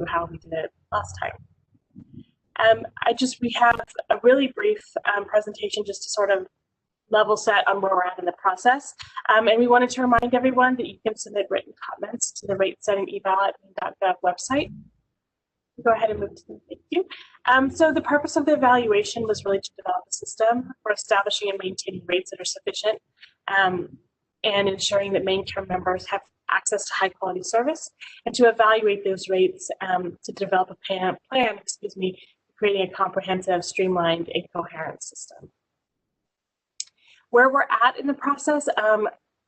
how we did it last time. We have a really brief presentation just to sort of level set on where we're at in the process. And we wanted to remind everyone that you can submit written comments to the rate setting eval at maine.gov website. Go ahead and move to them. Thank you. So the purpose of the evaluation was really to develop a system for establishing and maintaining rates that are sufficient and ensuring that Maine care members have access to high quality service, and to evaluate those rates to develop a plan, creating a comprehensive, streamlined, and coherent system. Where we're at in the process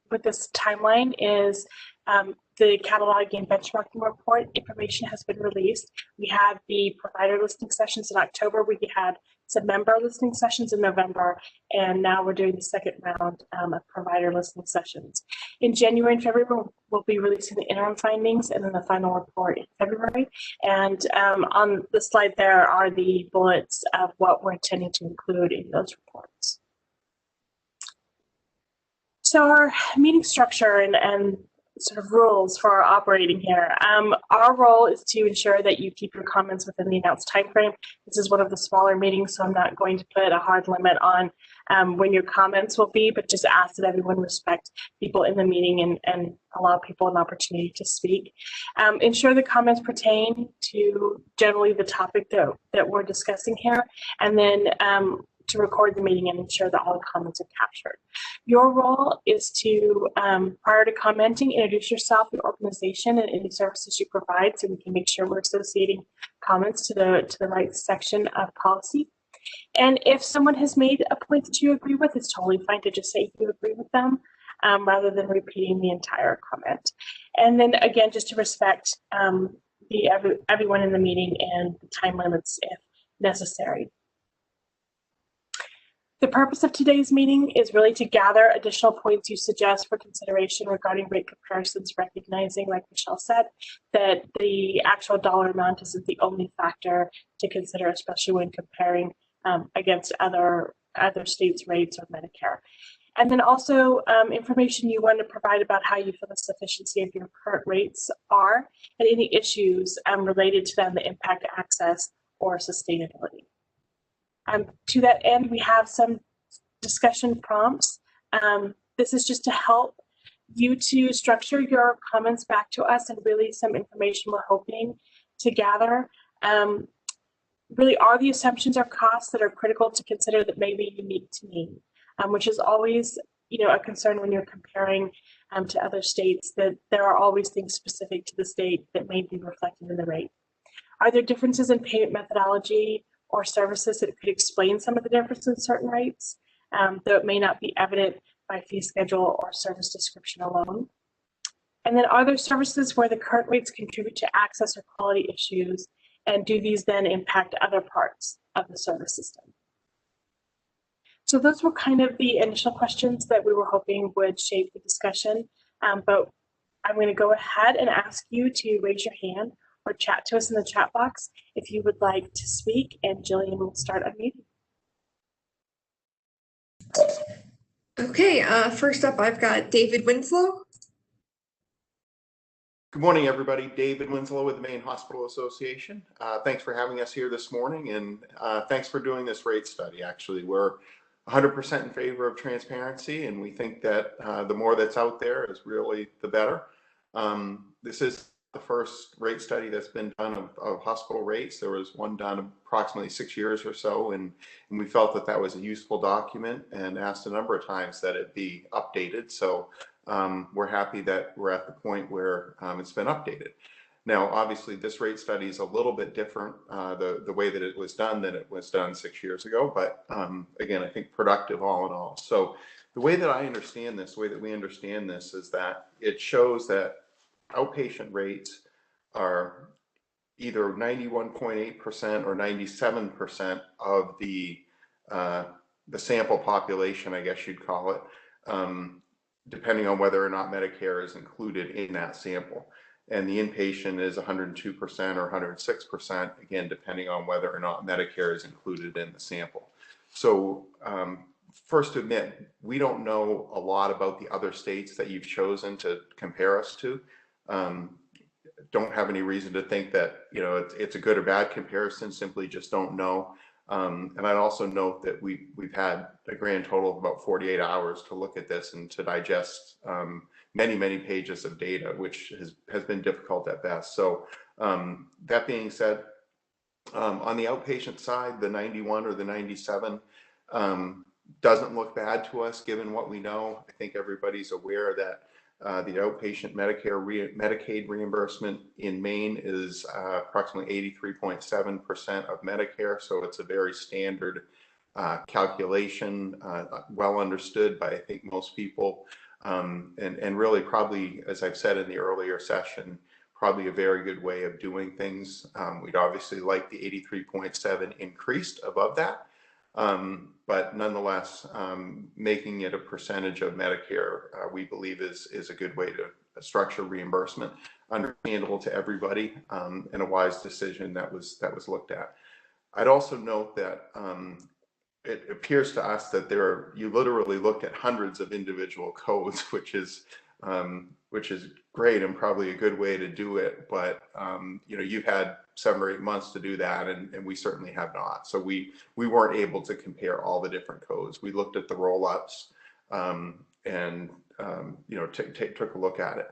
with this timeline is the cataloging and benchmarking report information has been released. We had the provider listening sessions in October. We had some member listening sessions in November, and now we're doing the second round of provider listening sessions. In January and February, we'll be releasing the interim findings and then the final report in February. And on the slide there are the bullets of what we're intending to include in those reports. So our meeting structure and sort of rules for our operating here. Our role is to ensure that you keep your comments within the announced time frame. This is one of the smaller meetings, so I'm not going to put a hard limit on when your comments will be, but just ask that everyone respect people in the meeting and allow people an opportunity to speak. Ensure the comments pertain to generally the topic that we're discussing here, and then to record the meeting and ensure that all the comments are captured. Your role is to, prior to commenting, introduce yourself, your organization, and any services you provide, so we can make sure we're associating comments to the right section of policy. And if someone has made a point that you agree with, it's totally fine to just say you agree with them, rather than repeating the entire comment. And then again, just to respect everyone in the meeting and the time limits if necessary. The purpose of today's meeting is really to gather additional points you suggest for consideration regarding rate comparisons, recognizing, like Michelle said, that the actual dollar amount isn't the only factor to consider, especially when comparing against other states' rates or Medicare. And then also information you want to provide about how you feel the sufficiency of your current rates are, and any issues related to them that impact access or sustainability. To that end, we have some discussion prompts. This is just to help you to structure your comments back to us, and really some information we're hoping to gather. Really, are the assumptions or costs that are critical to consider that may be unique to Maine, which is always, a concern when you're comparing to other states, that there are always things specific to the state that may be reflected in the rate. Are there differences in payment methodology or services that could explain some of the difference in certain rates, though it may not be evident by fee schedule or service description alone? And then are there services where the current rates contribute to access or quality issues, and do these then impact other parts of the service system? So those were kind of the initial questions that we were hoping would shape the discussion, but I'm going to go ahead and ask you to raise your hand or chat to us in the chat box if you would like to speak, and Jillian will start unmuting. Okay, first up I've got David Winslow. Good morning, everybody. David Winslow with the Maine Hospital Association. Thanks for having us here this morning, and thanks for doing this rate study. Actually, we're 100% in favor of transparency, and we think that the more that's out there is really the better. This is the first rate study that's been done of hospital rates. There was one done approximately 6 years or so, and we felt that that was a useful document, and asked a number of times that it be updated. So we're happy that we're at the point where it's been updated. Now, obviously, this rate study is a little bit different, the way that it was done than it was done 6 years ago, but again, I think productive all in all. So the way that I understand this, the way that we understand this, is that it shows that outpatient rates are either 91.8% or 97% of the sample population, I guess you'd call it, depending on whether or not Medicare is included in that sample. And the inpatient is 102% or 106%, again, depending on whether or not Medicare is included in the sample. So first to admit, we don't know a lot about the other states that you've chosen to compare us to. don't have any reason to think that, you know, it's a good or bad comparison, simply just don't know. And I'd also note that we've had a grand total of about 48 hours to look at this and to digest many pages of data, which has been difficult at best. So that being said, on the outpatient side, the 91 or the 97 doesn't look bad to us given what we know. I think everybody's aware that the outpatient Medicaid reimbursement in Maine is approximately 83.7% of Medicare. So it's a very standard calculation, well understood by, I think, most people. And really probably, as I've said in the earlier session, probably a very good way of doing things. We'd obviously like the 83.7 increased above that. But nonetheless, making it a percentage of Medicare, we believe is a good way to structure reimbursement, understandable to everybody, and a wise decision that was looked at. I'd also note that it appears to us that you literally looked at hundreds of individual codes, which is great and probably a good way to do it. But you know, you've had 7 or 8 months to do that, and we certainly have not. So we weren't able to compare all the different codes. We looked at the roll-ups and you know, took a look at it.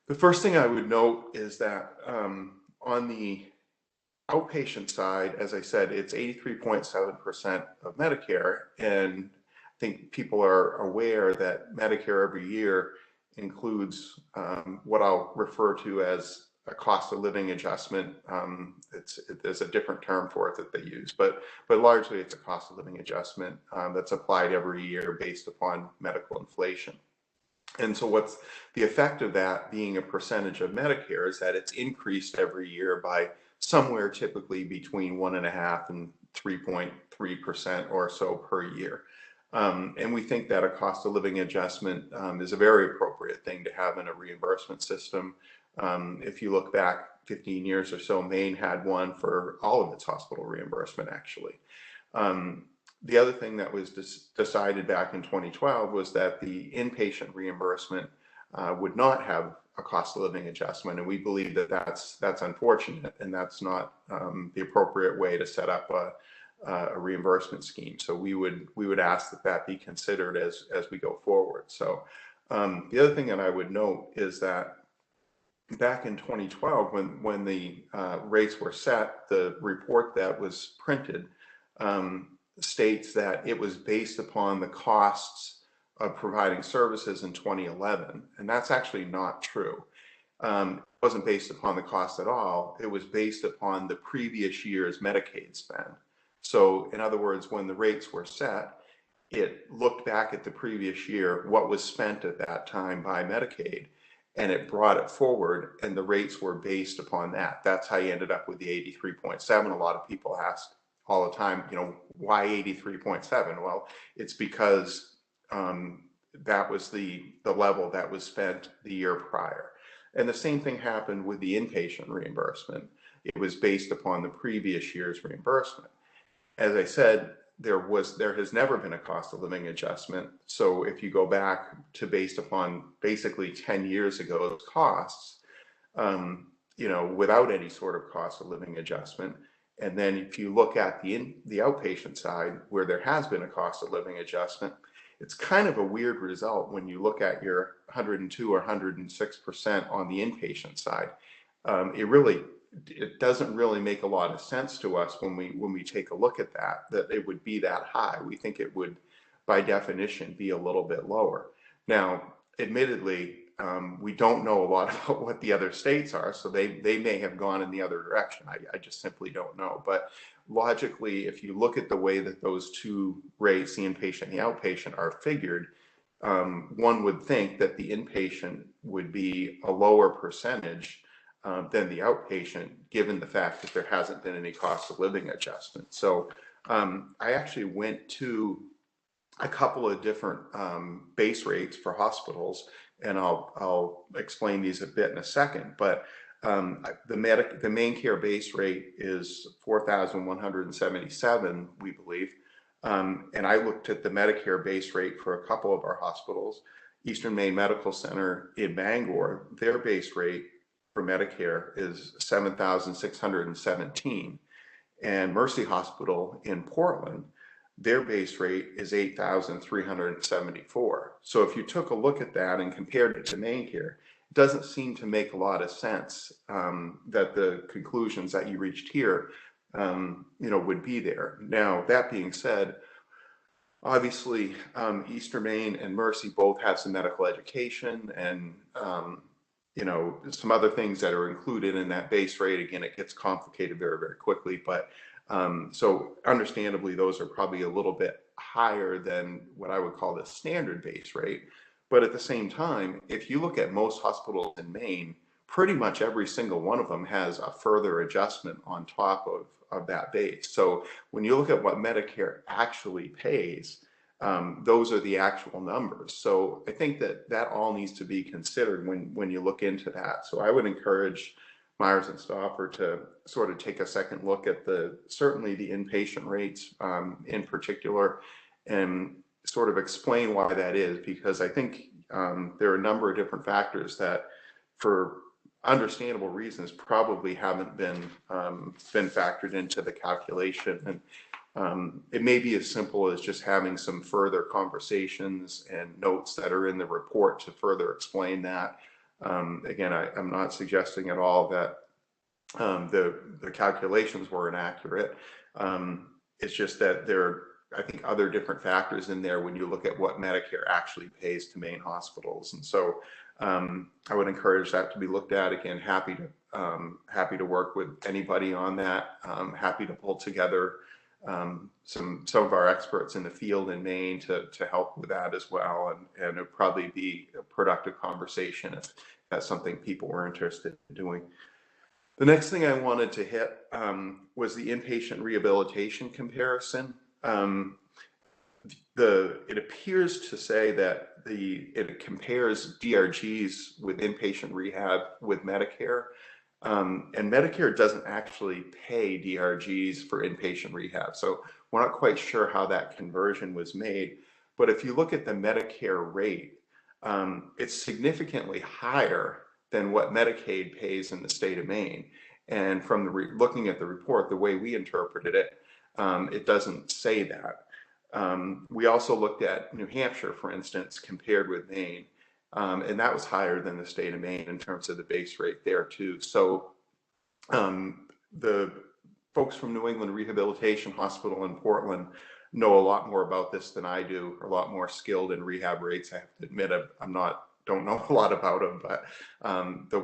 The first thing I would note is that on the outpatient side, as I said, it's 83.7% of Medicare, and I think people are aware that Medicare every year includes what I'll refer to as a cost of living adjustment. There's a different term for it that they use, but largely it's a cost of living adjustment that's applied every year based upon medical inflation. And so what's the effect of that being a percentage of Medicare is that it's increased every year by somewhere typically between 1.5% and 3.3% or so per year. And we think that a cost of living adjustment is a very appropriate thing to have in a reimbursement system. If you look back 15 years or so, Maine had one for all of its hospital reimbursement, actually. The other thing that was decided back in 2012 was that the inpatient reimbursement would not have a cost of living adjustment, and we believe that that's unfortunate, and that's not the appropriate way to set up a reimbursement scheme. So we would ask that be considered as we go forward. So the other thing that I would note is that back in 2012, when the rates were set, the report that was printed states that it was based upon the costs of providing services in 2011, and that's actually not true. It wasn't based upon the cost at all. It was based upon the previous year's Medicaid spend. So in other words, when the rates were set, it looked back at the previous year, what was spent at that time by Medicaid, and it brought it forward, and the rates were based upon that. That's how you ended up with the 83.7. A lot of people ask all the time, you know, why 83.7? Well, it's because that was the level that was spent the year prior. And the same thing happened with the inpatient reimbursement. It was based upon the previous year's reimbursement. As I said, there has never been a cost of living adjustment. So if you go back to based upon basically 10 years ago's costs, you know, without any sort of cost of living adjustment, and then if you look at the outpatient side where there has been a cost of living adjustment, it's kind of a weird result when you look at your 102 or 106% on the inpatient side. It doesn't really make a lot of sense to us when we take a look at that it would be that high. We think it would, by definition, be a little bit lower. Now, admittedly, we don't know a lot about what the other states are, so they may have gone in the other direction. I just simply don't know. But logically, if you look at the way that those two rates, the inpatient and the outpatient, are figured, one would think that the inpatient would be a lower percentage than the outpatient, given the fact that there hasn't been any cost of living adjustment. So I actually went to a couple of different base rates for hospitals, and I'll explain these a bit in a second. But the main care base rate is $4,177, we believe. And I looked at the Medicare base rate for a couple of our hospitals. Eastern Maine Medical Center in Bangor, their base rate for Medicare is 7,617, and Mercy Hospital in Portland, their base rate is 8,374. So if you took a look at that and compared it to Maine Care, it doesn't seem to make a lot of sense that the conclusions that you reached here, would be there. Now, that being said, obviously, Eastern Maine and Mercy both have some medical education and some other things that are included in that base rate. Again, it gets complicated very, very quickly, but so understandably, those are probably a little bit higher than what I would call the standard base rate. But at the same time, if you look at most hospitals in Maine, pretty much every single one of them has a further adjustment on top of that base. So when you look at what Medicare actually pays, those are the actual numbers. So I think that all needs to be considered when you look into that. So I would encourage Myers and Stauffer to sort of take a second look at certainly the inpatient rates in particular, and sort of explain why that is, because I think there are a number of different factors that, for understandable reasons, probably haven't been factored into the calculation. And it may be as simple as just having some further conversations and notes that are in the report to further explain that. Again, I'm not suggesting at all that the calculations were inaccurate. It's just that there are, I think, other different factors in there when you look at what Medicare actually pays to Maine hospitals. And so I would encourage that to be looked at. Again, happy to work with anybody on that. Happy to pull together some of our experts in the field in Maine to help with that as well. And it'd probably be a productive conversation if that's something people were interested in doing. The next thing I wanted to hit was the inpatient rehabilitation comparison. It appears to say that it compares DRGs with inpatient rehab with Medicare. And Medicare doesn't actually pay DRGs for inpatient rehab. So we're not quite sure how that conversion was made. But if you look at the Medicare rate, it's significantly higher than what Medicaid pays in the state of Maine. And from looking at the report, the way we interpreted it, it doesn't say that. We also looked at New Hampshire, for instance, compared with Maine. And that was higher than the state of Maine in terms of the base rate there too. So the folks from New England Rehabilitation Hospital in Portland know a lot more about this than I do, a lot more skilled in rehab rates. I have to admit, don't know a lot about them, but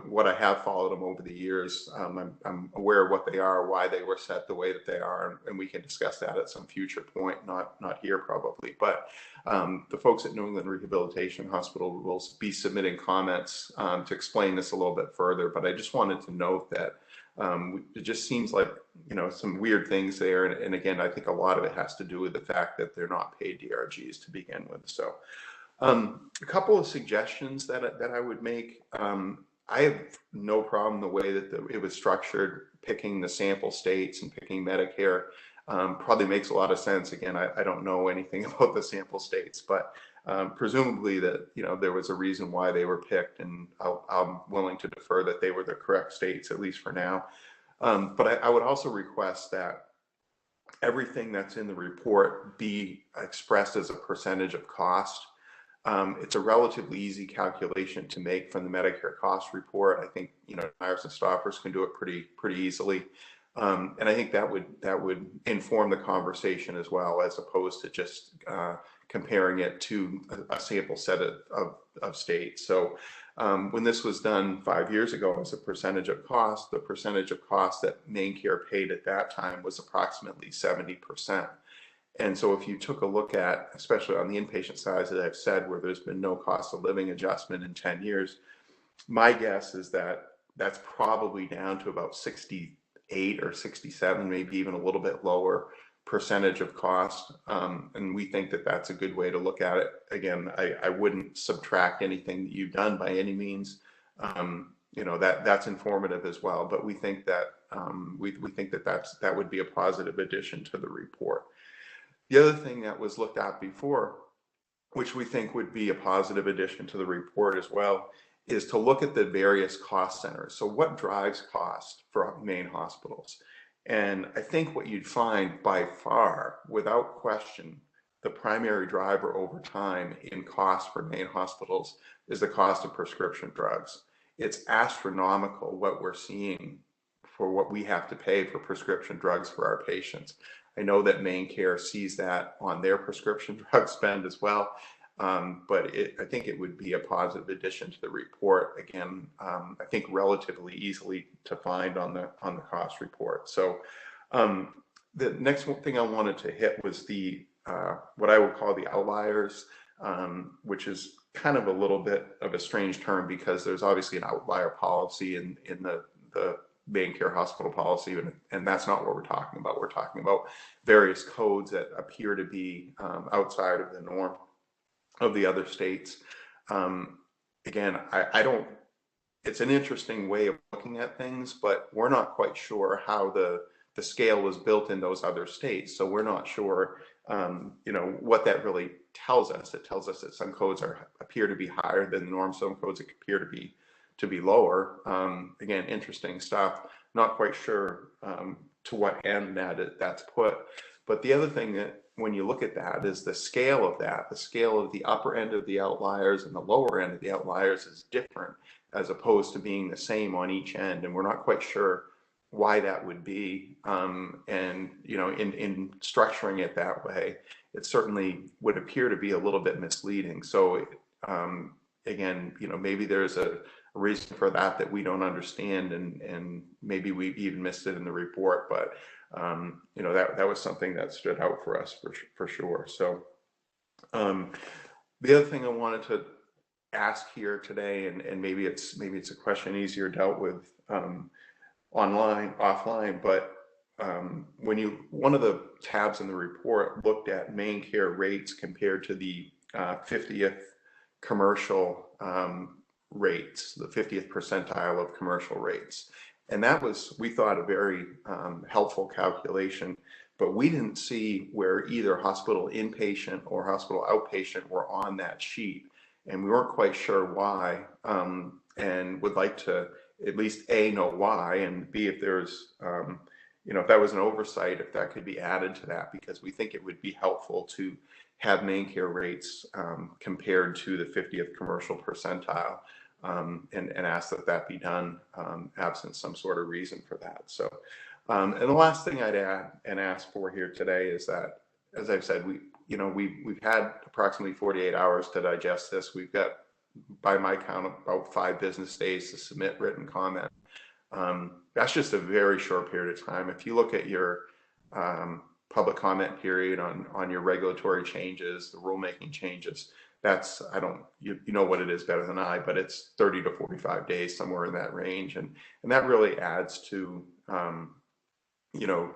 what I have followed them over the years, I'm aware of what they are, why they were set the way that they are, and we can discuss that at some future point, not here probably. But the folks at New England Rehabilitation Hospital will be submitting comments to explain this a little bit further. But I just wanted to note that it just seems like some weird things there, and again, I think a lot of it has to do with the fact that they're not paid DRGs to begin with. So. A couple of suggestions that I would make. I have no problem the way that it was structured, picking the sample states and picking Medicare. Probably makes a lot of sense. Again, I don't know anything about the sample states, but presumably that there was a reason why they were picked, and I'm willing to defer that they were the correct states, at least for now. But I would also request that everything that's in the report be expressed as a percentage of cost. It's a relatively easy calculation to make from the Medicare cost report. I think Myers and Stauffer can do it pretty easily, and I think that would inform the conversation as well, as opposed to just comparing it to a sample set of states. So when this was done 5 years ago as a percentage of cost, the percentage of cost that Maine Care paid at that time was approximately 70%. And so if you took a look at, especially on the inpatient side, as I've said, where there's been no cost of living adjustment in 10 years, my guess is that that's probably down to about 68 or 67, maybe even a little bit lower percentage of cost. And we think that that's a good way to look at it. Again, I wouldn't subtract anything that you've done by any means. That's informative as well. But we think that we think that would be a positive addition to the report. The other thing that was looked at before, which we think would be a positive addition to the report as well, is to look at the various cost centers. So what drives cost for Maine hospitals? And I think what you'd find by far, without question, the primary driver over time in cost for Maine hospitals is the cost of prescription drugs. It's astronomical what we're seeing for what we have to pay for prescription drugs for our patients. I know that Maine Care sees that on their prescription drug spend as well. But I think it would be a positive addition to the report. Again, I think relatively easily to find on the cost report. So the next thing I wanted to hit was the what I would call the outliers, which is kind of a little bit of a strange term because there's obviously an outlier policy in the Maine Care hospital policy, and that's not what we're talking about. We're talking about various codes that appear to be outside of the norm of the other states. Again, I don't, it's an interesting way of looking at things, but we're not quite sure how the scale was built in those other states. So we're not sure, you know, what that really tells us. It tells us that some codes appear to be higher than the norm. Some codes appear to be lower. Again, interesting stuff. Not quite sure to what end that's put. But the other thing that when you look at that is the scale of that. The scale of the upper end of the outliers and the lower end of the outliers is different as opposed to being the same on each end. And we're not quite sure why that would be. And, you know, in structuring it that way, it certainly would appear to be a little bit misleading. So again, you know, maybe there's a reason for that we don't understand, and maybe we even missed it in the report, but you know, that was something that stood out for us for sure. So the other thing I wanted to ask here today, and maybe it's a question easier dealt with offline, but one of the tabs in the report looked at Maine Care rates compared to the 50th commercial rates, the 50th percentile of commercial rates. And that was, we thought, a very helpful calculation, but we didn't see where either hospital inpatient or hospital outpatient were on that sheet. And we weren't quite sure why, and would like to at least A, know why, and B, if there's, you know, if that was an oversight, if that could be added to that, because we think it would be helpful to have Maine Care rates compared to the 50th commercial percentile. And ask that be done absent some sort of reason for that. So, and the last thing I'd add and ask for here today is that, as I've said, we've had approximately 48 hours to digest this. We've got, by my count, about 5 business days to submit written comment. That's just a very short period of time. If you look at your public comment period on your regulatory changes, the rulemaking changes, that's, you know what it is better than I, but it's 30 to 45 days, somewhere in that range. And that really adds to, you know,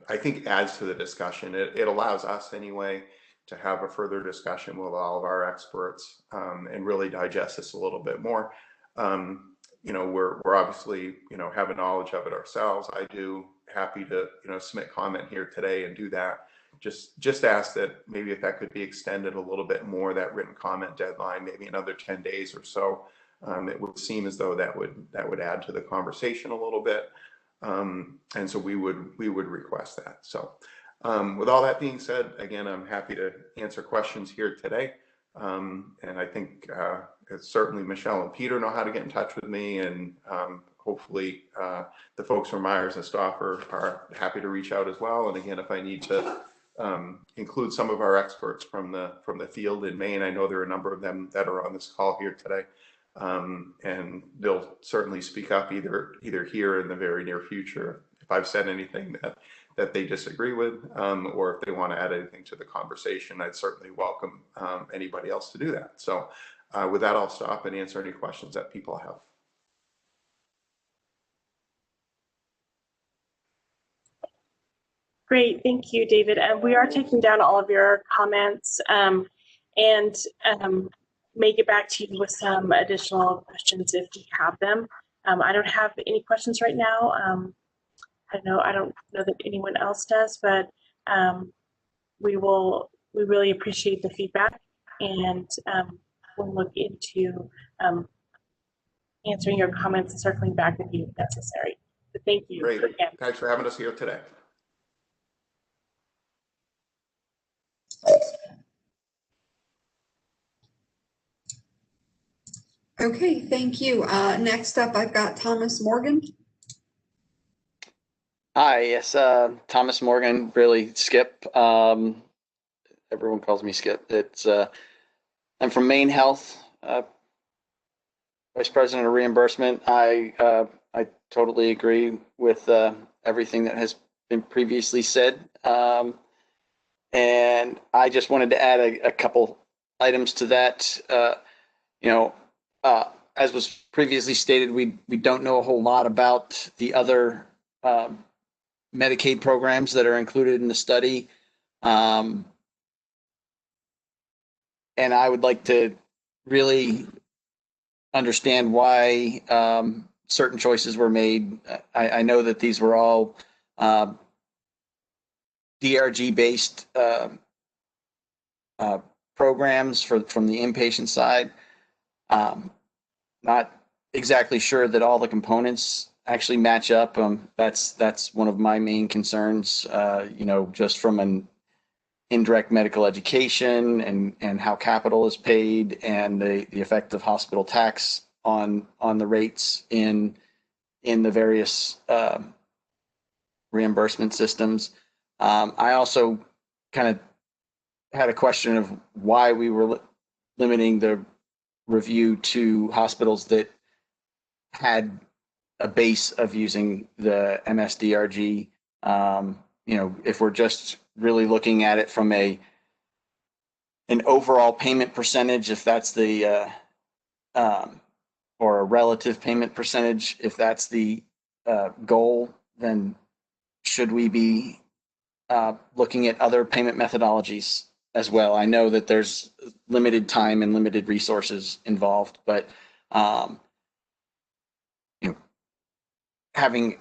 I think adds to the discussion. It allows us anyway to have a further discussion with all of our experts and really digest this a little bit more. You know, we're obviously, you know, have a knowledge of it ourselves. I do, happy to, you know, submit comment here today and do that. Just ask that maybe if that could be extended a little bit more, that written comment deadline, maybe another 10 days or so. It would seem as though that would add to the conversation a little bit. And so we would request that. So with all that being said, again, I'm happy to answer questions here today. And I think it's certainly Michelle and Peter know how to get in touch with me, and hopefully the folks from Myers and Stauffer are happy to reach out as well. And again, if I need to include some of our experts from the field in Maine, I know there are a number of them that are on this call here today, and they'll certainly speak up either here in the very near future if I've said anything that they disagree with, or if they want to add anything to the conversation. I'd certainly welcome anybody else to do that. So with that, I'll stop and answer any questions that people have. Great, thank you, David. And we are taking down all of your comments and may get back to you with some additional questions if we have them. I don't have any questions right now. I don't know that anyone else does, but we really appreciate the feedback, and we'll look into answering your comments and circling back with you if necessary. So thank you Great. again. Thanks for having us here today. Okay, thank you. Next up, I've got Thomas Morgan. Hi, yes, Thomas Morgan, really Skip. Everyone calls me Skip. I'm from Maine Health, Vice President of Reimbursement. I totally agree with everything that has been previously said. And I just wanted to add a couple items to that. As was previously stated, we don't know a whole lot about the other Medicaid programs that are included in the study. And I would like to really understand why certain choices were made. I know that these were all DRG-based programs from the inpatient side. Not exactly sure that all the components actually match up. That's one of my main concerns, just from an indirect medical education and how capital is paid and the effect of hospital tax on the rates in the various reimbursement systems. I also kind of had a question of why we were limiting the review to hospitals that had a base of using the MSDRG. If we're just really looking at it from an overall payment percentage, if that's the or a relative payment percentage, if that's the goal, then should we be looking at other payment methodologies as well? I know that there's limited time and limited resources involved, but having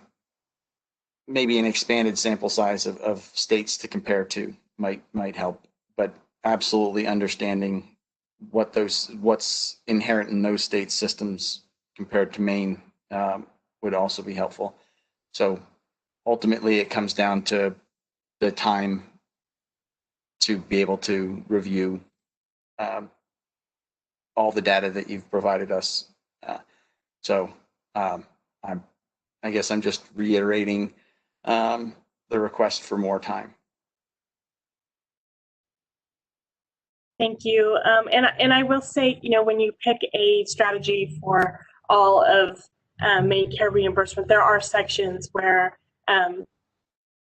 maybe an expanded sample size of states to compare to might help, but absolutely understanding what's inherent in those state systems compared to Maine would also be helpful. So ultimately it comes down to the time to be able to review all the data that you've provided us. I guess I'm just reiterating the request for more time. Thank you. And I will say, when you pick a strategy for all of Maine care reimbursement, there are sections where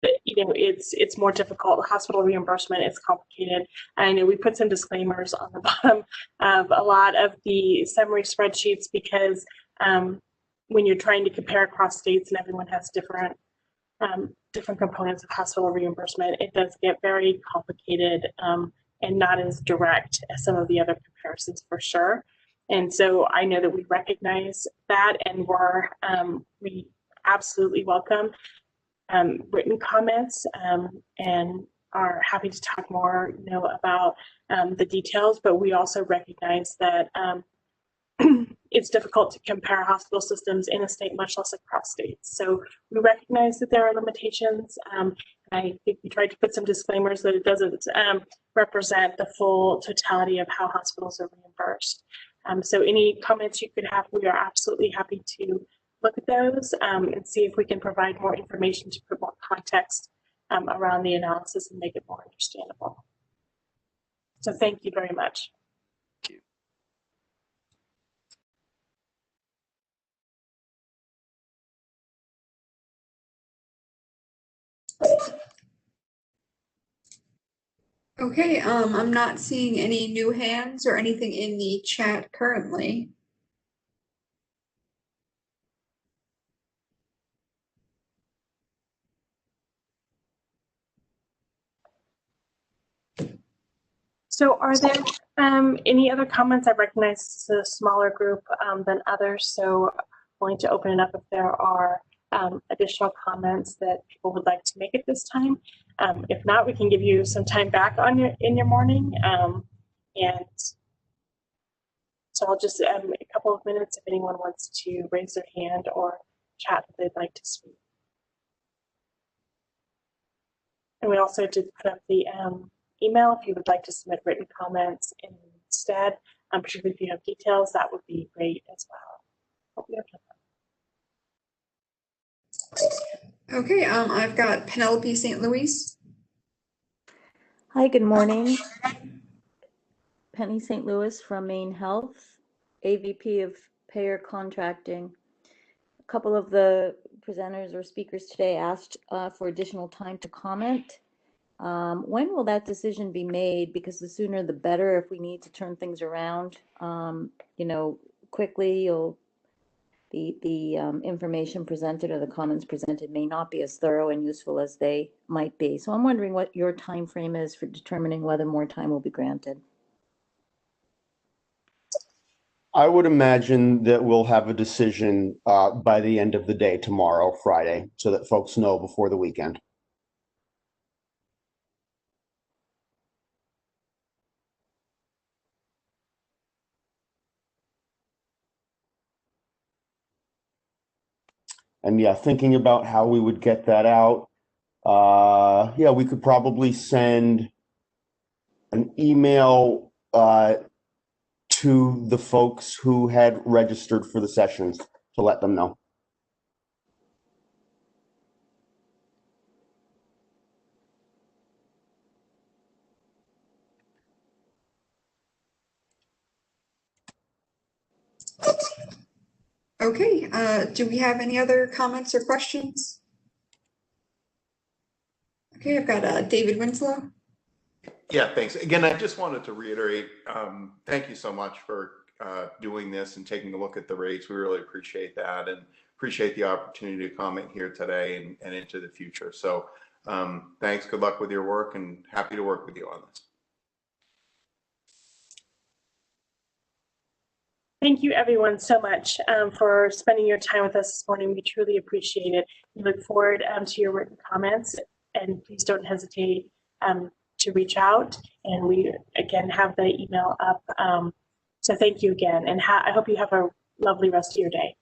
it's more difficult. Hospital reimbursement is complicated. I know we put some disclaimers on the bottom of a lot of the summary spreadsheets because when you're trying to compare across states and everyone has different components of hospital reimbursement, it does get very complicated and not as direct as some of the other comparisons for sure. And so I know that we recognize that, and we absolutely welcome written comments and are happy to talk more, about the details. But we also recognize that it's difficult to compare hospital systems in a state, much less across states. So we recognize that there are limitations. I think we tried to put some disclaimers that it doesn't represent the full totality of how hospitals are reimbursed. So any comments you could have, we are absolutely happy to look at those and see if we can provide more information to put more context around the analysis and make it more understandable. So thank you very much. Thank you. Okay, I'm not seeing any new hands or anything in the chat currently. So are there any other comments? I recognize it's a smaller group than others, so I'm going to open it up if there are additional comments that people would like to make at this time. If not, we can give you some time back in your morning and So I'll just, a couple of minutes if anyone wants to raise their hand or chat if they'd like to speak. And we also did put up the email if you would like to submit written comments instead, particularly if you have details, that would be great as well. Hope we have time. Okay, I've got Penelope St. Louis. Hi, good morning. Penny St. Louis from Maine Health, AVP of Payer Contracting. A couple of the presenters or speakers today asked for additional time to comment. When will that decision be made? Because the sooner the better if we need to turn things around, quickly. The information presented or the comments presented may not be as thorough and useful as they might be. So I'm wondering what your time frame is for determining whether more time will be granted. I would imagine that we'll have a decision by the end of the day tomorrow, Friday, so that folks know before the weekend. And yeah, thinking about how we would get that out, yeah, we could probably send an email to the folks who had registered for the sessions to let them know. Okay, do we have any other comments or questions? Okay, I've got David Winslow. Yeah, thanks. Again, I just wanted to reiterate, thank you so much for doing this and taking a look at the rates. We really appreciate that and appreciate the opportunity to comment here today and into the future. So thanks, good luck with your work, and happy to work with you on this. Thank you everyone so much for spending your time with us this morning. We truly appreciate it. We look forward to your written comments, and please don't hesitate to reach out. And we again have the email up. So thank you again, and I hope you have a lovely rest of your day.